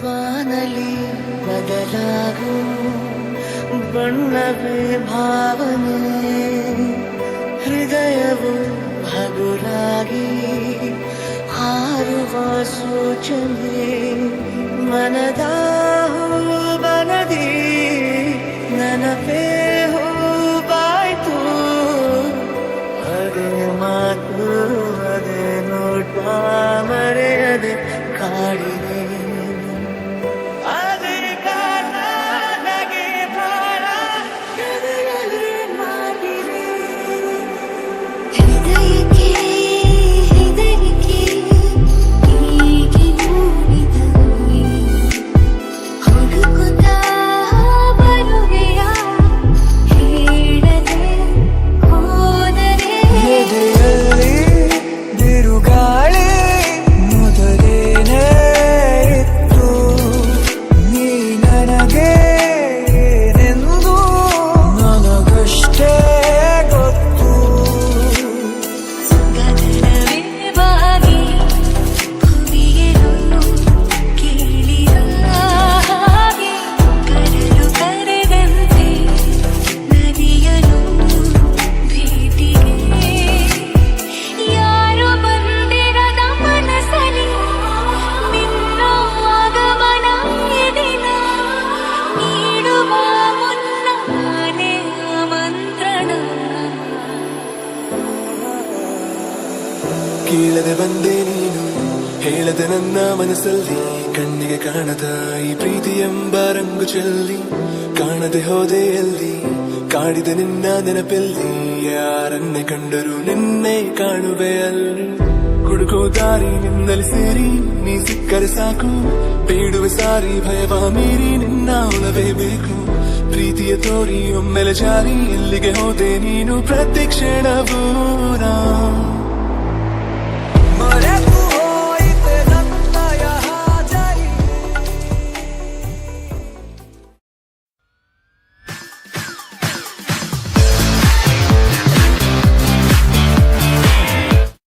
ಬಾನಲಿ ಬದಲಾಗು ಬಣ್ಣವೇ ಭಾವನೆ ಹೃದಯವು ಹಗುರಾಗಿ ಹಾರುವ ಸೂಚನೆ ಮನದ ಬನದಿ ನನಪೇ ಹೂವಾಯ್ತು ಅದೇ ಮಾತು ಅದೇ ನೋಟ ಮರೆಯದೆ ಕಾಡಿದೆ ಅದೇ ಕಾಲ ನಗೆ ಭಾರ ಎದೆಯಲ್ಲಿ ಮಾಡಿದೆ ಹೃದಯಕ್ಕೆ ಹೀಗೆ ನೋಡಿದಲ್ಲಿ ಹುಡುಕುತ್ತಾ ಬರುವೆಯ ಹೇಳದೆ ಹೋದರೆ ಎದೆಯಲ್ಲಿ ಬಿರುಗಾಳಿ ಮೊದಲೇನೇ ಇತ್ತು ನೀ ನನಗೆ ಏನೆಂದು ನನಗಷ್ಟೇ ಗೊತ್ತು ಗಗನವೇ ಬಾಗಿ ಭುವಿಯನು ಕೇಳಿದ ಹಾಗೆ ಕಡಲು ಕರೆದಂತೆ ನದಿಯನು ಭೇಟಿಗೆ ಯಾರು ಬಂದಿರದ ಮನಸ್ಸಲ್ಲಿ ನಿನ್ನ ಆಗಮನ ಎದಿನ ನೀಡುವ ಮುನ್ನ ನಾನೇ ಆಮಂತ್ರಣ ಕೇಳದೆ ಬಂದೆ ನೀನು ಹೇಳದೆ ನನ್ನ ಮನಸ್ಸಲ್ಲಿ ಕಣ್ಣಿಗೆ ಕಾಣದ ಈ ಪ್ರೀತಿ ಎಂಬ ರಂಗು ಚೆಲ್ಲಿ ಕಾಣದೆ ಹೋದೆ ಎಲ್ಲಿ ಕಾಡಿದ ನಿನ್ನ ನೆನಪೆಲ್ಲಿ ಯಾರನ್ನೇ ಕಂಡರೂ ನಿನ್ನೆ ಕಾಣುವೆ ಅಲ್ಲಿ ಹುಡುಕೋ ದಾರಿ ನಿನ್ನಲ್ಲಿ ಸೇರಿ ನೀ ಸಿಕ್ಕರೆ ಸಾಕು ಬೇಡುವೆ ಸಾರಿ ಭಯವ ಮೀರಿ ನಿನ್ನ ಒಲವೇ ಬೇಕು ಪ್ರೀತಿಯ ತೋರಿ ಒಮ್ಮೆಲೆ ಜಾರಿ ಎಲ್ಲಿಗೆ ಹೋದೆ ನೀನು ಪ್ರತಿ ಕ್ಷಣವೂ ನಾ